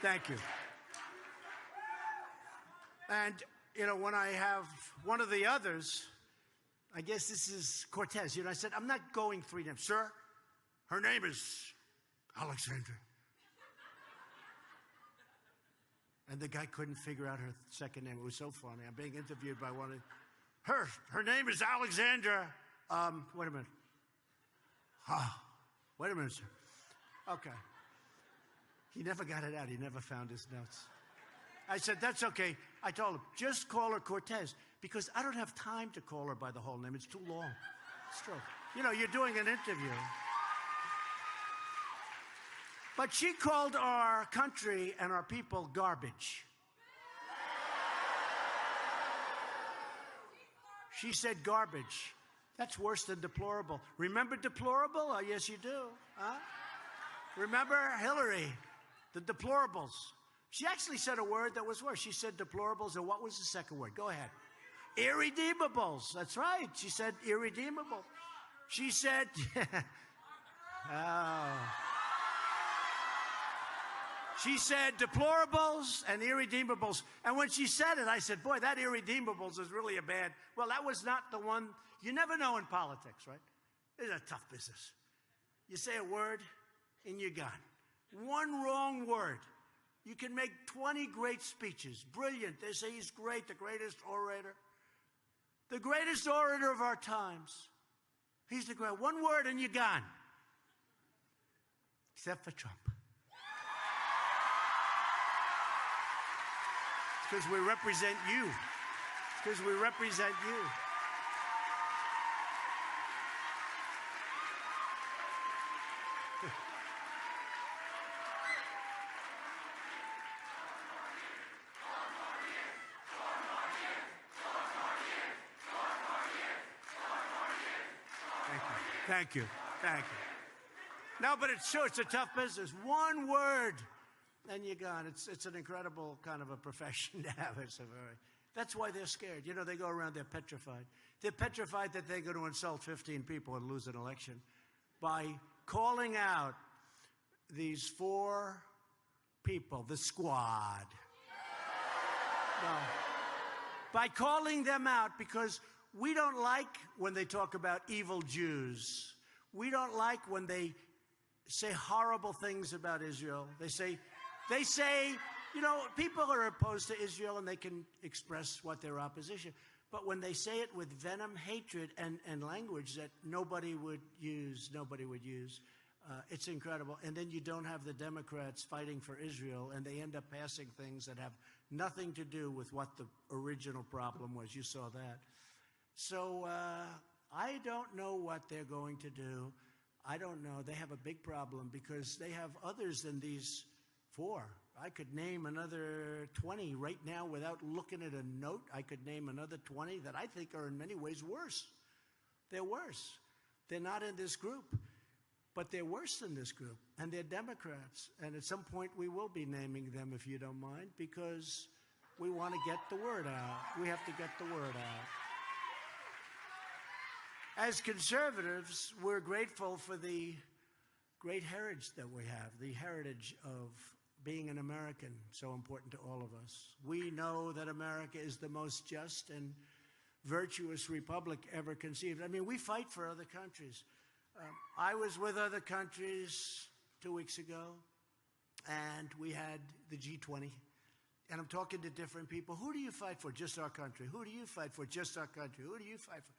Thank you. And, you know, when I have one of the others, I guess this is Cortez. You know, I said, I'm not going 3 names. Sir, her name is Alexandra. And the guy couldn't figure out her second name. It was so funny. I'm being interviewed by one of her name is Alexandra. Wait a minute. Wait a minute, sir. Okay. He never got it out. He never found his notes. I said, that's okay. I told him, just call her Cortez, because I don't have time to call her by the whole name. It's too long. It's true. You know, you're doing an interview. But she called our country and our people garbage. She said garbage. That's worse than deplorable. Remember deplorable? Oh, yes, you do. Huh? Remember Hillary, the deplorables. She actually said a word that was worse. She said deplorables, and what was the second word? Go ahead. Irredeemables. That's right. She said irredeemable. She said, She said deplorables and irredeemables. And when she said it, I said, boy, that irredeemables is really a bad. Well, that was not the one. You never know in politics, right? It's a tough business. You say a word and you're gone. One wrong word. You can make 20 great speeches. Brilliant. They say he's great, the greatest orator. The greatest orator of our times. He's the great. One word and you're gone. Except for Trump. Because we represent you. Because we represent you. Thank you. Thank you. No, but it's true. It's a tough business. One word, and you're gone. It's an incredible kind of a profession to have. That's why they're scared. You know, they go around, they're petrified. They're petrified that they're going to insult 15 people and lose an election by calling out these 4 people, the squad. No. By calling them out, because we don't like when they talk about evil Jews. We don't like when they say horrible things about Israel. They say, you know, people are opposed to Israel and they can express what their opposition. But when they say it with venom, hatred, and language that nobody would use, it's incredible. And then you don't have the Democrats fighting for Israel, and they end up passing things that have nothing to do with what the original problem was. You saw that. So I don't know what they're going to do. I don't know. They have a big problem because they have others than these 4. I could name another 20 right now without looking at a note. I could name another 20 that I think are in many ways worse. They're worse. They're not in this group, but they're worse than this group, and they're Democrats. And at some point we will be naming them, if you don't mind, because we want to get the word out. We have to get the word out. As conservatives, we're grateful for the great heritage that we have, the heritage of being an American, so important to all of us. We know that America is the most just and virtuous republic ever conceived. I mean, we fight for other countries. I was with other countries 2 weeks ago, and we had the G20. And I'm talking to different people. Who do you fight for? Just our country. Who do you fight for? Just our country. Who do you fight for?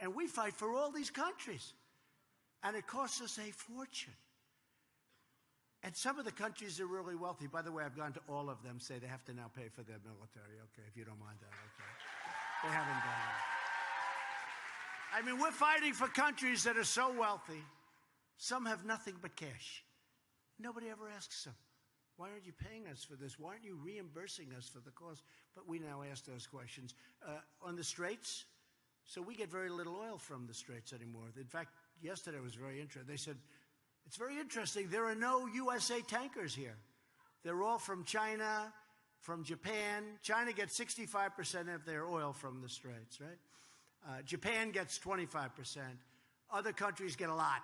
And we fight for all these countries. And it costs us a fortune. And some of the countries are really wealthy. By the way, I've gone to all of them, say they have to now pay for their military. Okay, if you don't mind that, okay. They haven't done it. I mean, we're fighting for countries that are so wealthy. Some have nothing but cash. Nobody ever asks them, why aren't you paying us for this? Why aren't you reimbursing us for the cost? But we now ask those questions. On the Straits, so we get very little oil from the Straits anymore. In fact, yesterday was very interesting. They said, it's very interesting. There are no USA tankers here. They're all from China, from Japan. China gets 65% of their oil from the Straits, right? Japan gets 25%. Other countries get a lot.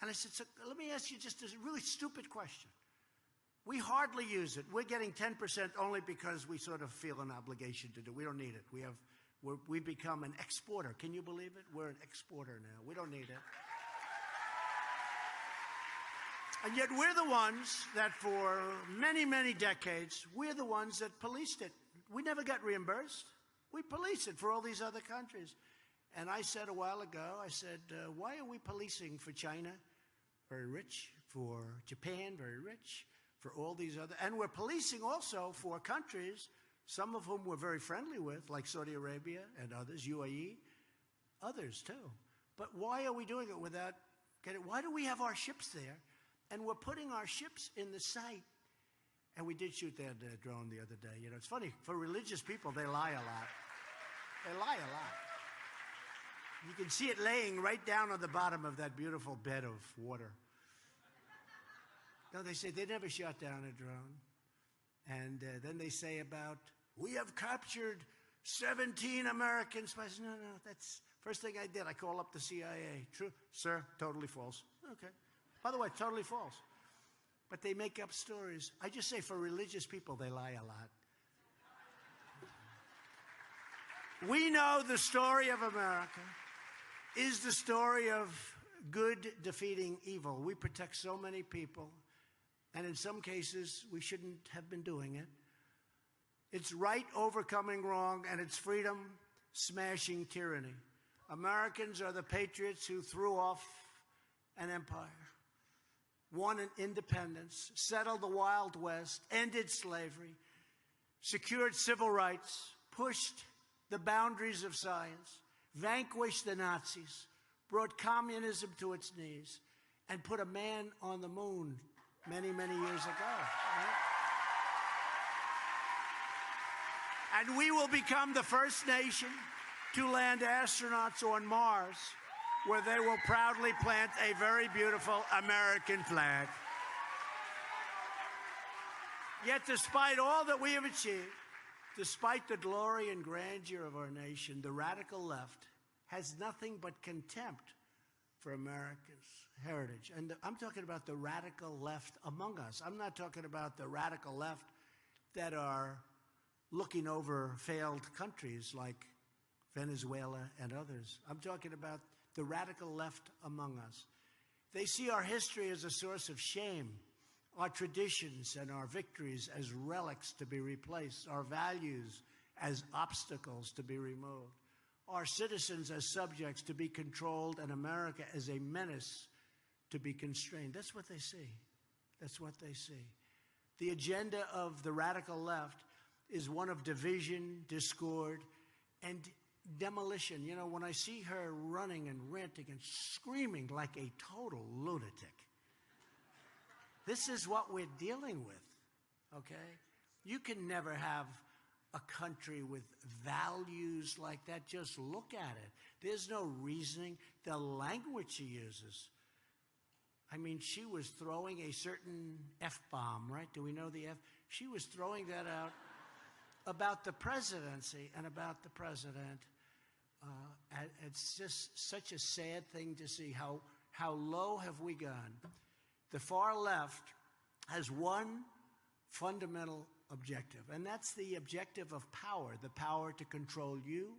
And I said, so let me ask you just a really stupid question. We hardly use it. We're getting 10% only because we sort of feel an obligation to do. We don't need it. We've become an exporter. Can you believe it? We're an exporter now. We don't need it. And yet we're the ones that for many, many decades, we're the ones that policed it. We never got reimbursed. We police it for all these other countries. And I said a while ago, I said, why are we policing for China? Very rich. For Japan, very rich. For all these other, and we're policing also for countries, some of whom we're very friendly with, like Saudi Arabia and others, UAE, others too. But why are we doing it without why do we have our ships there? And we're putting our ships in the sight. And we did shoot that drone the other day. You know, it's funny, for religious people, they lie a lot. They lie a lot. You can see it laying right down on the bottom of that beautiful bed of water. No, they say they never shot down a drone. And then they say about, we have captured 17 American spies. No, that's first thing I did. I call up the CIA. True? Sir, totally false. Okay. By the way, totally false. But they make up stories. I just say for religious people, they lie a lot. We know the story of America is the story of good defeating evil. We protect so many people. And in some cases, we shouldn't have been doing it. It's right overcoming wrong, and it's freedom smashing tyranny. Americans are the patriots who threw off an empire, won an independence, settled the Wild West, ended slavery, secured civil rights, pushed the boundaries of science, vanquished the Nazis, brought communism to its knees, and put a man on the moon many, many years ago. Right? And we will become the first nation to land astronauts on Mars, where they will proudly plant a very beautiful American flag. Yet despite all that we have achieved, despite the glory and grandeur of our nation, the radical left has nothing but contempt for America's heritage. And I'm talking about the radical left among us. I'm not talking about the radical left that are looking over failed countries like Venezuela and others. I'm talking about the radical left among us. They see our history as a source of shame, our traditions and our victories as relics to be replaced, our values as obstacles to be removed, our citizens as subjects to be controlled, and America as a menace to be constrained. That's what they see. That's what they see. The agenda of the radical left is one of division, discord, and demolition. You know, when I see her running and ranting and screaming like a total lunatic, this is what we're dealing with, okay? You can never have a country with values like that. Just look at it. There's no reasoning. The language she uses. I mean, she was throwing a certain F-bomb, right? Do we know the F? She was throwing that out about the presidency and about the president. It's just such a sad thing to see how low have we gone. The far left has one fundamental objective, and that's the objective of power, the power to control you,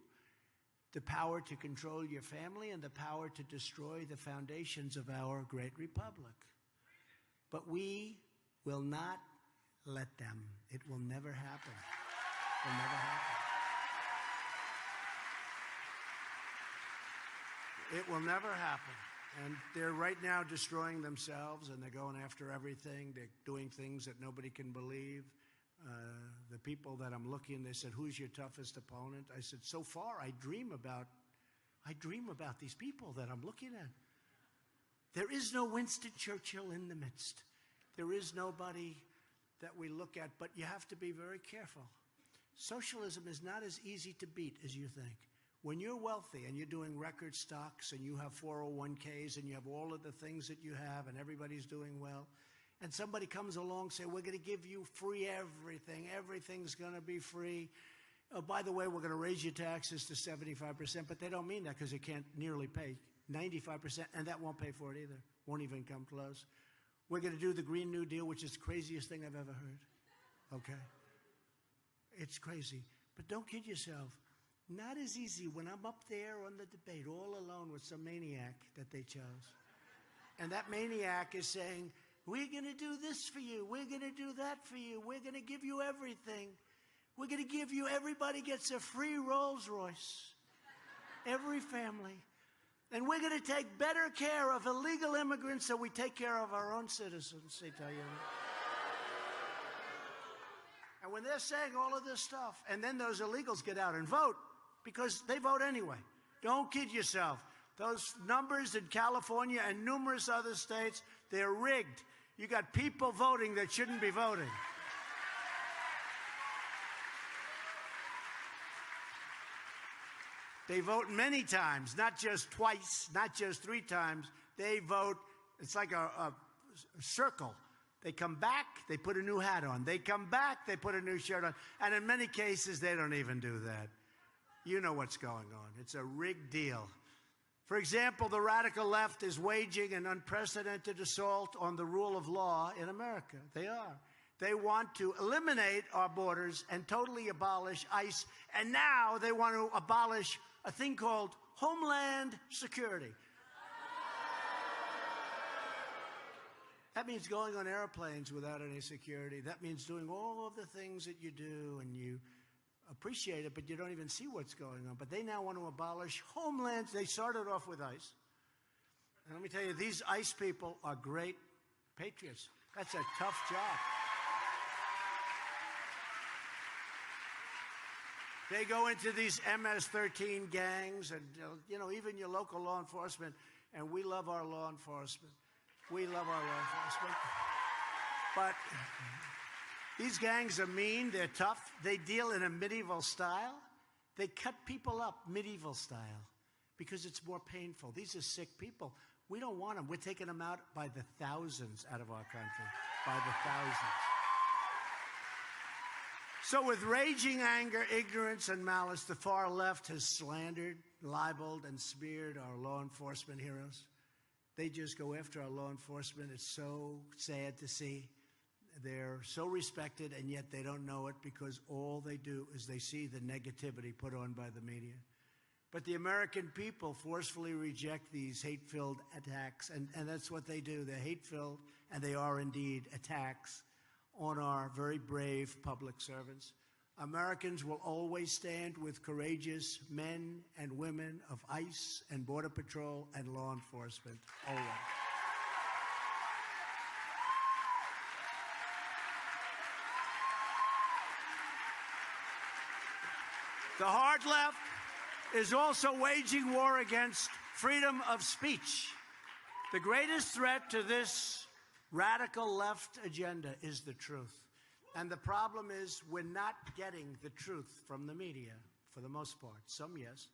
the power to control your family, and the power to destroy the foundations of our great republic. But we will not let them. It will never happen. It will never happen. It will never happen. And they're right now destroying themselves, and they're going after everything. They're doing things that nobody can believe. The people that I'm looking, they said, who's your toughest opponent? I said, so far, I dream about these people that I'm looking at. There is no Winston Churchill in the midst. There is nobody that we look at, but you have to be very careful. Socialism is not as easy to beat as you think. When you're wealthy and you're doing record stocks and you have 401ks and you have all of the things that you have and everybody's doing well, and somebody comes along and say, we're going to give you free everything. Everything's going to be free. Oh, by the way, we're going to raise your taxes to 75%, but they don't mean that because they can't nearly pay 95%, and that won't pay for it either. Won't even come close. We're going to do the Green New Deal, which is the craziest thing I've ever heard. Okay? It's crazy. But don't kid yourself. Not as easy when I'm up there on the debate all alone with some maniac that they chose. And that maniac is saying, we're going to do this for you. We're going to do that for you. We're going to give you everything. We're going to give you, everybody gets a free Rolls Royce. Every family. And we're going to take better care of illegal immigrants than we take care of our own citizens, they tell you. And when they're saying all of this stuff, and then those illegals get out and vote, because they vote anyway. Don't kid yourself. Those numbers in California and numerous other states, they're rigged. You got people voting that shouldn't be voting. They vote many times, not just twice, not just 3 times. They vote, it's like a circle. They come back, they put a new hat on. They come back, they put a new shirt on. And in many cases, they don't even do that. You know what's going on. It's a rigged deal. For example, the radical left is waging an unprecedented assault on the rule of law in America. They are. They want to eliminate our borders and totally abolish ICE. And now they want to abolish a thing called Homeland Security. That means going on airplanes without any security. That means doing all of the things that you do, and you appreciate it, but you don't even see what's going on. But they now want to abolish Homeland. They started off with ICE. And let me tell you, these ICE people are great patriots. That's a tough job. They go into these MS-13 gangs and, you know, even your local law enforcement, and we love our law enforcement. We love our law enforcement. But these gangs are mean, they're tough, they deal in a medieval style. They cut people up medieval style because it's more painful. These are sick people. We don't want them. We're taking them out by the thousands out of our country, by the thousands. So with raging anger, ignorance, and malice, the far left has slandered, libeled, and smeared our law enforcement heroes. They just go after our law enforcement. It's so sad to see. They're so respected, and yet they don't know it because all they do is they see the negativity put on by the media. But the American people forcefully reject these hate-filled attacks, and that's what they do. They're hate-filled, and they are indeed attacks on our very brave public servants. Americans will always stand with courageous men and women of ICE and Border Patrol and law enforcement, always. The hard left is also waging war against freedom of speech. The greatest threat to this radical left agenda is the truth. And the problem is we're not getting the truth from the media, for the most part. Some, yes.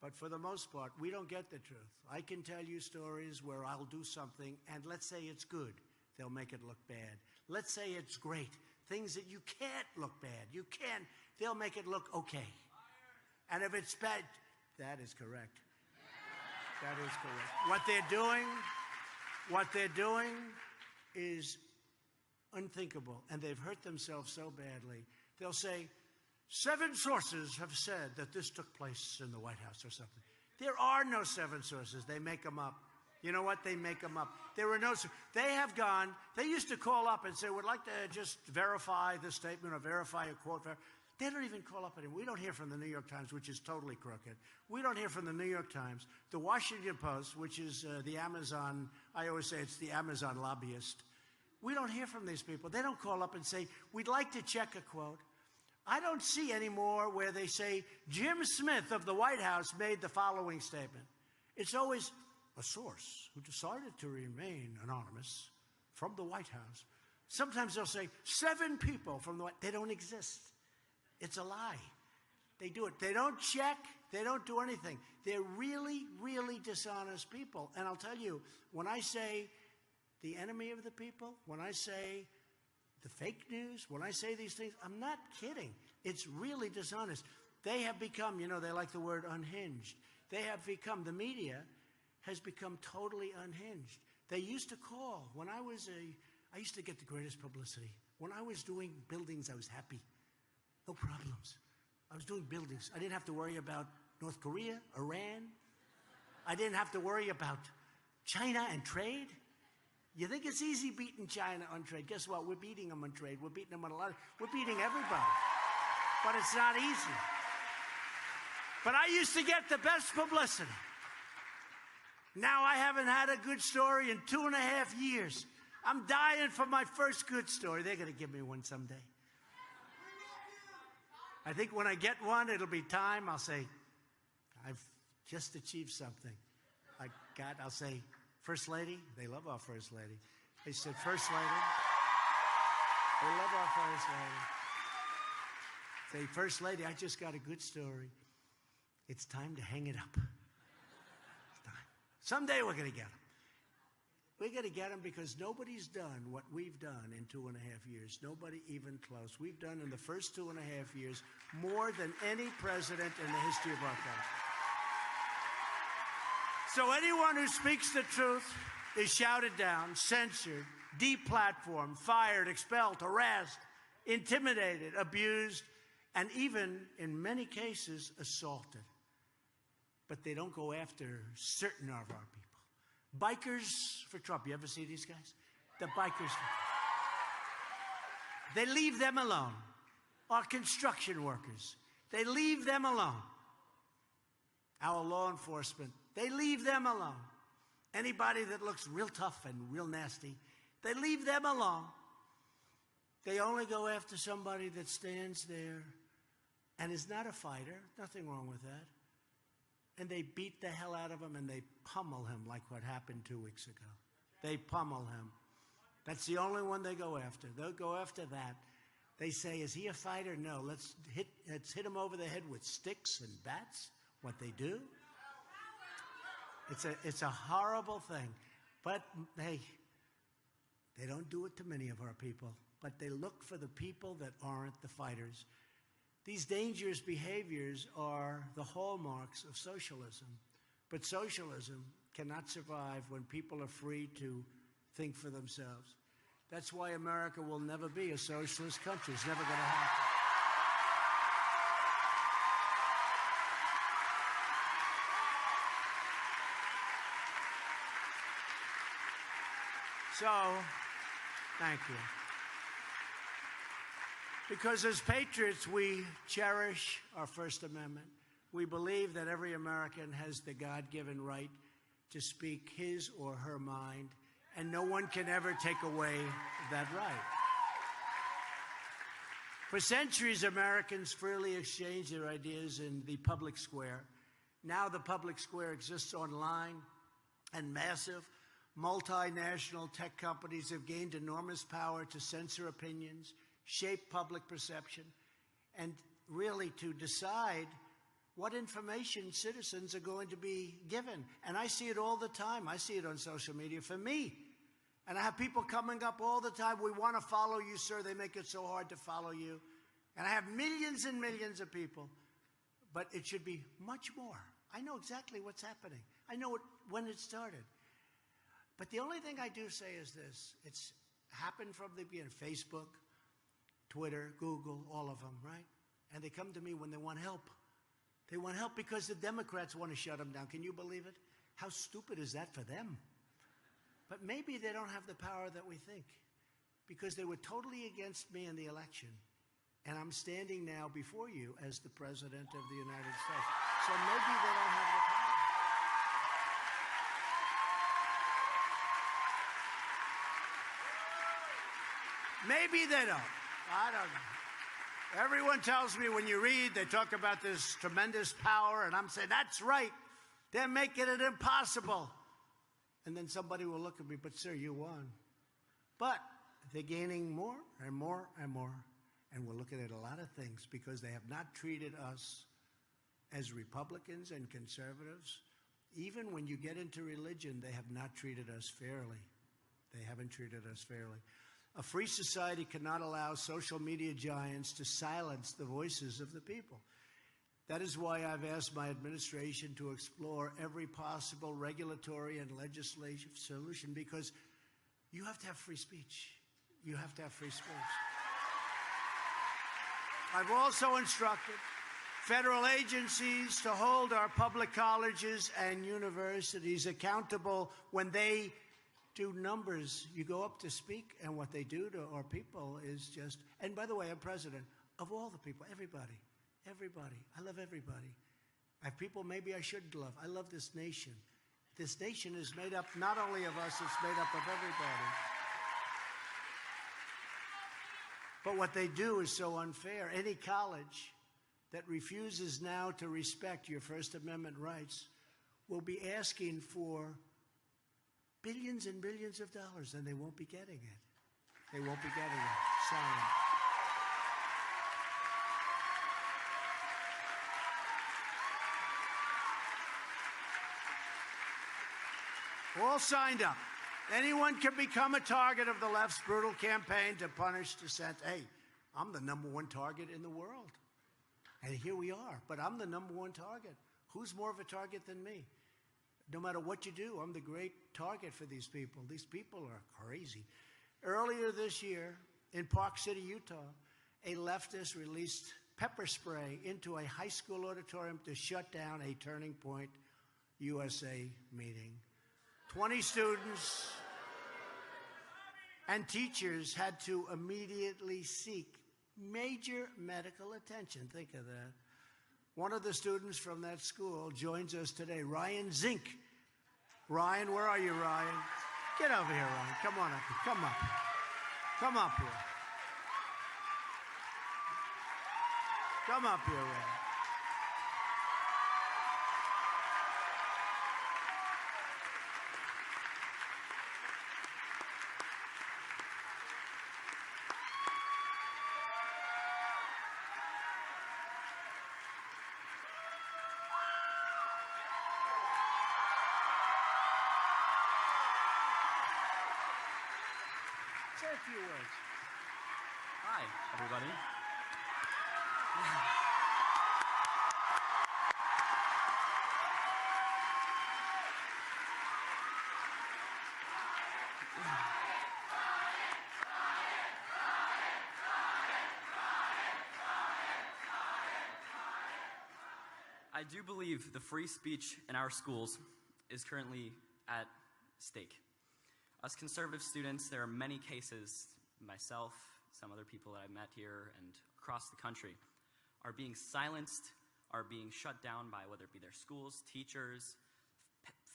But for the most part, we don't get the truth. I can tell you stories where I'll do something, and let's say it's good. They'll make it look bad. Let's say it's great. Things that you can't look bad. You can't. They'll make it look okay. And if it's bad, that is correct. That is correct. What they're doing is unthinkable, and they've hurt themselves so badly. They'll say, 7 sources have said that this took place in the White House or something. There are no 7 sources. They make them up. You know what? They make them up. There were no. They have gone. They used to call up and say, "We'd like to just verify this statement or verify a quote." They don't even call up anymore. We don't hear from the New York Times, which is totally crooked. We don't hear from the New York Times. The Washington Post, which is the Amazon, I always say it's the Amazon lobbyist. We don't hear from these people. They don't call up and say, "We'd like to check a quote." I don't see anymore where they say, Jim Smith of the White House made the following statement. It's always a source who decided to remain anonymous from the White House. Sometimes they'll say 7 people from the White House. They don't exist. It's a lie. They do it. They don't check. They don't do anything. They're really, really dishonest people. And I'll tell you, when I say the enemy of the people, when I say the fake news, when I say these things, I'm not kidding. It's really dishonest. They have become, you know, they like the word unhinged. They have become, the media has become totally unhinged. They used to call. When I used to get the greatest publicity. When I was doing buildings, I was happy. No problems. I was doing buildings. I didn't have to worry about North Korea, Iran. I didn't have to worry about China and trade. You think it's easy beating China on trade? Guess what? We're beating them on trade. We're beating them on we're beating everybody. But it's not easy. But I used to get the best publicity. Now I haven't had a good story in 2.5 years. I'm dying for my first good story. They're going to give me one someday. I think when I get one, it'll be time. I'll say, I've just achieved something. I'll say, First Lady. They love our First Lady. They said, First Lady. They love our First Lady. Say, First Lady, I just got a good story. It's time to hang it up. It's time. Someday we're going to get them. We're going to get them because nobody's done what we've done in 2.5 years. Nobody even close. We've done in the first 2.5 years more than any president in the history of our country. So anyone who speaks the truth is shouted down, censored, deplatformed, fired, expelled, harassed, intimidated, abused, and even, in many cases, assaulted. But they don't go after certain of our people. Bikers for Trump. You ever see these guys? The bikers for Trump. They leave them alone. Our construction workers. They leave them alone. Our law enforcement. They leave them alone. Anybody that looks real tough and real nasty, they leave them alone. They only go after somebody that stands there and is not a fighter. Nothing wrong with that. And they beat the hell out of him and they pummel him like what happened 2 weeks ago. They pummel him. That's the only one they go after. They'll go after that. They say, is he a fighter? No, let's hit him over the head with sticks and bats. What they do. It's a horrible thing. But hey, they don't do it to many of our people. But they look for the people that aren't the fighters. These dangerous behaviors are the hallmarks of socialism. But socialism cannot survive when people are free to think for themselves. That's why America will never be a socialist country. It's never going to happen. So, thank you. Because as patriots, we cherish our First Amendment. We believe that every American has the God-given right to speak his or her mind, and no one can ever take away that right. For centuries, Americans freely exchanged their ideas in the public square. Now the public square exists online, and massive multinational tech companies have gained enormous power to censor opinions, shape public perception, and really to decide what information citizens are going to be given. And I see it all the time. I see it on social media for me. And I have people coming up all the time. We want to follow you, sir. They make it so hard to follow you. And I have millions and millions of people. But it should be much more. I know exactly what's happening. I know when it started. But the only thing I do say is this. It's happened from the beginning. Facebook, Twitter, Google, all of them, right? And they come to me when they want help. They want help because the Democrats want to shut them down. Can you believe it? How stupid is that for them? But maybe they don't have the power that we think because they were totally against me in the election. And I'm standing now before you as the President of the United States. So maybe they don't have the power. Maybe they don't. I don't know. Everyone tells me when you read, they talk about this tremendous power, and I'm saying, that's right. They're making it impossible. And then somebody will look at me, but sir, you won. But they're gaining more and more and more. And we're looking at a lot of things because they have not treated us as Republicans and conservatives. Even when you get into religion, they have not treated us fairly. They haven't treated us fairly. A free society cannot allow social media giants to silence the voices of the people. That is why I've asked my administration to explore every possible regulatory and legislative solution, because you have to have free speech. You have to have free speech. I've also instructed federal agencies to hold our public colleges and universities accountable when they do numbers. You go up to speak, and what they do to our people is just, and by the way, I'm president of all the people, everybody. Everybody. I love everybody. I have people maybe I shouldn't love. I love this nation. This nation is made up not only of us, it's made up of everybody. But what they do is so unfair. Any college that refuses now to respect your First Amendment rights will be asking for billions and billions of dollars, and they won't be getting it. They won't be getting it. Sorry. All signed up. Anyone can become a target of the left's brutal campaign to punish dissent. Hey, I'm the #1 target in the world. And here we are, but I'm the #1 target. Who's more of a target than me? No matter what you do, I'm the great target for these people. These people are crazy. Earlier this year, in Park City, Utah, a leftist released pepper spray into a high school auditorium to shut down a Turning Point USA meeting. 20 students and teachers had to immediately seek major medical attention. Think of that. One of the students from that school joins us today, Ryan Zink. Ryan, where are you, Ryan? Get over here, Ryan. Come on up. Come up. Come up here. Come up here, Ryan. Say a few words. Hi, everybody. I do believe the free speech in our schools is currently at stake. As conservative students, there are many cases, myself, some other people that I've met here and across the country, are being silenced, are being shut down by whether it be their schools, teachers,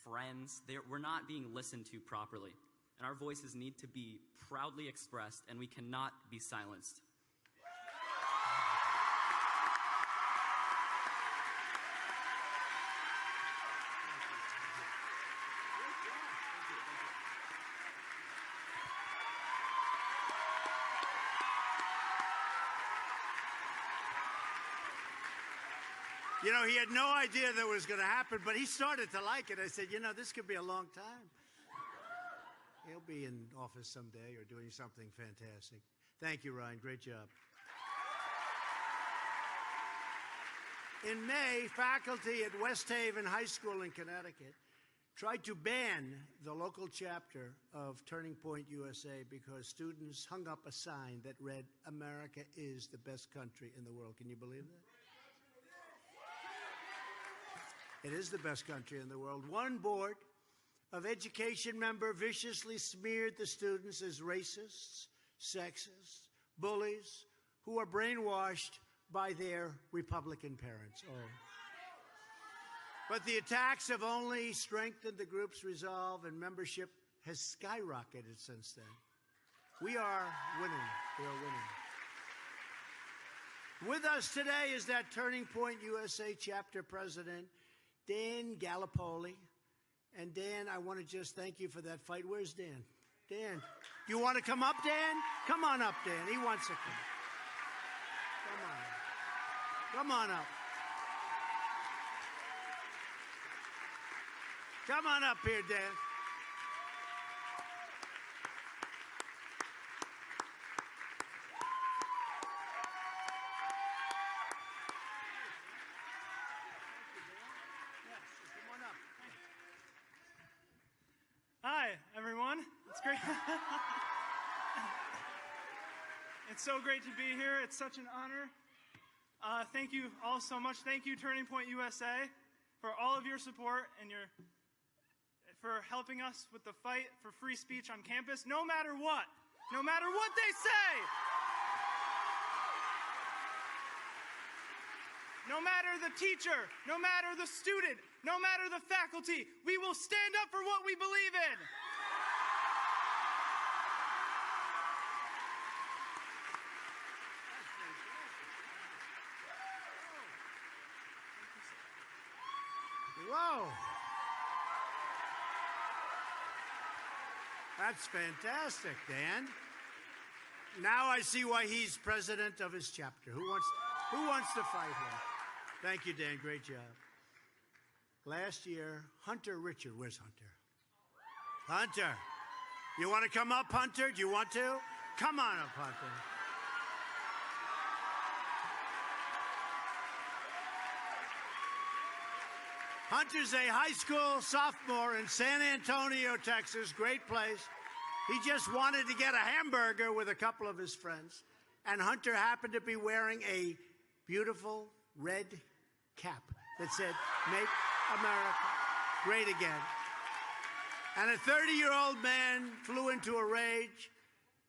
friends. We're not being listened to properly. And our voices need to be proudly expressed, and we cannot be silenced. You know, he had no idea that was going to happen, but he started to like it. I said, you know, this could be a long time. He'll be in office someday or doing something fantastic. Thank you, Ryan. Great job. In May, faculty at West Haven High School in Connecticut tried to ban the local chapter of Turning Point USA because students hung up a sign that read, "America is the best country in the world." Can you believe that? It is the best country in the world. One Board of Education member viciously smeared the students as racists, sexists, bullies, who are brainwashed by their Republican parents. Oh. But the attacks have only strengthened the group's resolve, and membership has skyrocketed since then. We are winning. We are winning. With us today is that Turning Point USA chapter president, Dan Gallipoli. And Dan, I want to just thank you for that fight. Where's Dan? Dan, you want to come up, Dan? Come on up, Dan. He wants to come. Come on. Come on up. Come on up here, Dan. everyone. It's great. It's so great to be here. It's such an honor. Thank you all so much. Thank you, Turning Point USA, for all of your support and for helping us with the fight for free speech on campus, no matter what they say. No matter the teacher, no matter the student, no matter the faculty, we will stand up for what we believe in. Whoa. That's fantastic, Dan. Now I see why he's president of his chapter. Who wants to fight him? Thank you, Dan. Great job. Last year, Hunter Richard. Where's Hunter? Hunter. You want to come up, Hunter? Do you want to? Come on up, Hunter. Hunter's a high school sophomore in San Antonio, Texas. Great place. He just wanted to get a hamburger with a couple of his friends. And Hunter happened to be wearing a beautiful red cap that said, "Make America Great Again." And a 30-year-old man flew into a rage,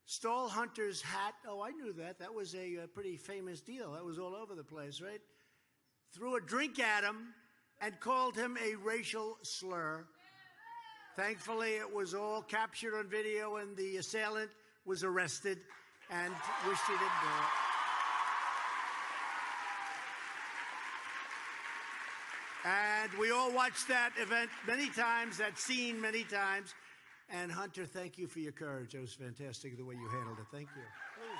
stole Hunter's hat. Oh, I knew that. That was a pretty famous deal. That was all over the place, right? Threw a drink at him and called him a racial slur. Thankfully, it was all captured on video, and the assailant was arrested and wished he didn't do it. And we all watched that event many times, that scene many times. And Hunter, thank you for your courage. It was fantastic the way you handled it. Thank you. Please.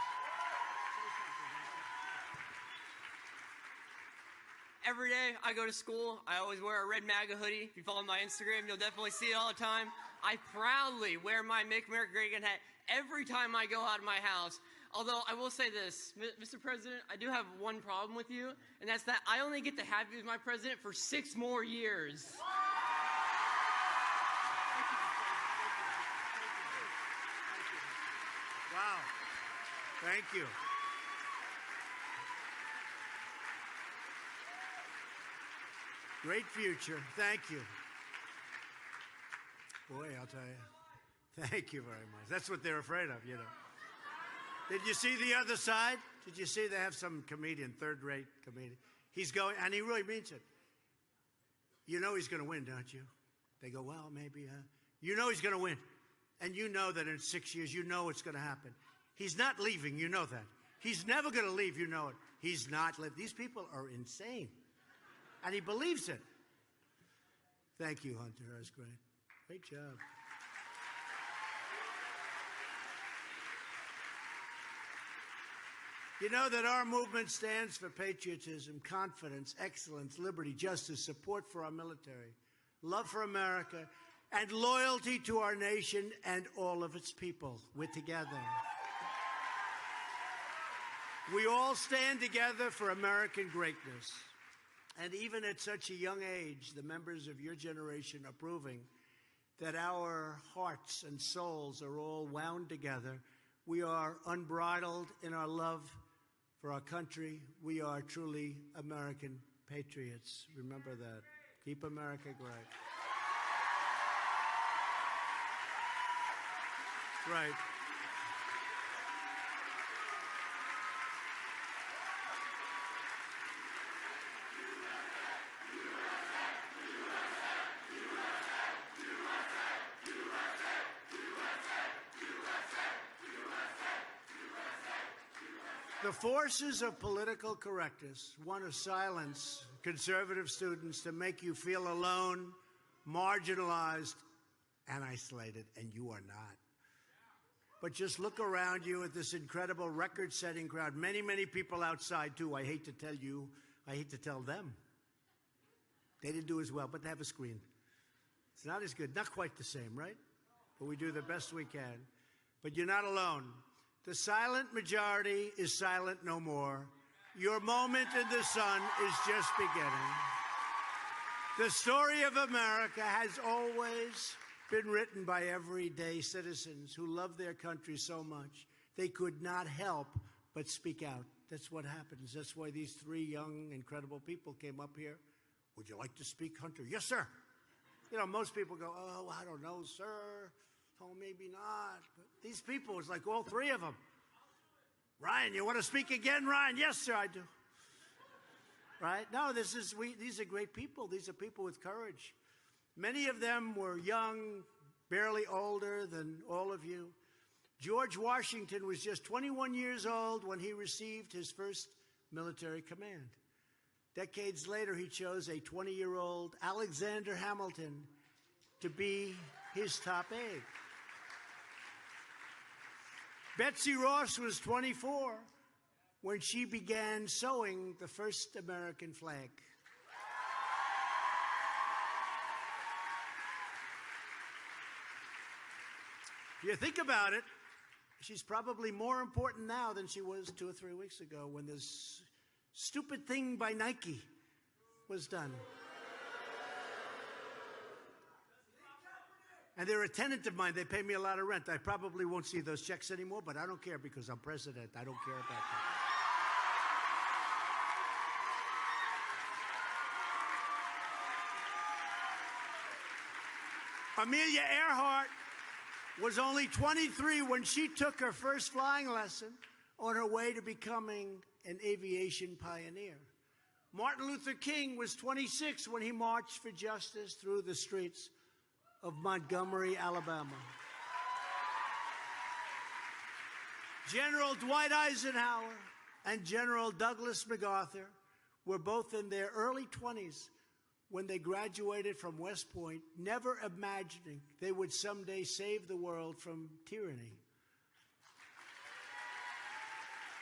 Every day I go to school, I always wear a red MAGA hoodie. If you follow my Instagram, you'll definitely see it all the time. I proudly wear my Make America Great Again hat every time I go out of my house. Although I will say this, Mr. President, I do have one problem with you, and that's that I only get to have you as my president for 6 more years. Wow. Thank you. Great future. Thank you. Boy, I'll tell you. Thank you very much. That's what they're afraid of, you know. Did you see the other side? Did you see they have some comedian, third-rate comedian? He's going, and he really means it. You know he's going to win, don't you? They go, well, maybe. You know he's going to win. And you know that in 6 years, you know it's going to happen. He's not leaving, you know that. He's never going to leave, you know it. He's not leaving. These people are insane. And he believes it. Thank you, Hunter. That was great. Great job. You know that our movement stands for patriotism, confidence, excellence, liberty, justice, support for our military, love for America, and loyalty to our nation and all of its people. We're together. We all stand together for American greatness. And even at such a young age, the members of your generation are proving that our hearts and souls are all wound together. We are unbridled in our love for our country. We are truly American patriots. Remember that. Keep America great. Right. The forces of political correctness want to silence conservative students to make you feel alone, marginalized, and isolated, and you are not. But just look around you at this incredible record-setting crowd. Many, many people outside, too. I hate to tell you, I hate to tell them. They didn't do as well, but they have a screen. It's not as good, not quite the same, right? But we do the best we can. But you're not alone. The silent majority is silent no more. Your moment in the sun is just beginning. The story of America has always been written by everyday citizens who love their country so much they could not help but speak out. That's what happens. That's why these three young, incredible people came up here. Would you like to speak, Hunter? Yes, sir. You know, most people go, oh, I don't know, sir. Oh, maybe not. But these people, it's like all three of them. Ryan, you want to speak again, Ryan? Yes, sir, I do. Right? No, these are great people. These are people with courage. Many of them were young, barely older than all of you. George Washington was just 21 years old when he received his first military command. Decades later, he chose a 20-year-old Alexander Hamilton to be his top aide. Betsy Ross was 24 when she began sewing the first American flag. If you think about it, she's probably more important now than she was 2 or 3 weeks ago when this stupid thing by Nike was done. And they're a tenant of mine. They pay me a lot of rent. I probably won't see those checks anymore, but I don't care because I'm president. I don't care about that. Amelia Earhart was only 23 when she took her first flying lesson on her way to becoming an aviation pioneer. Martin Luther King was 26 when he marched for justice through the streets of Montgomery, Alabama. General Dwight Eisenhower and General Douglas MacArthur were both in their early 20s when they graduated from West Point, never imagining they would someday save the world from tyranny.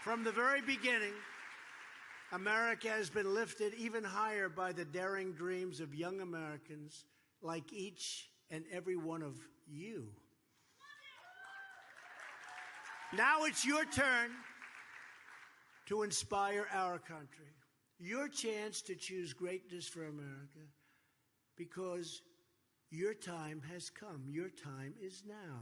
From the very beginning, America has been lifted even higher by the daring dreams of young Americans like each and every one of you. Now it's your turn to inspire our country. Your chance to choose greatness for America, because your time has come. Your time is now.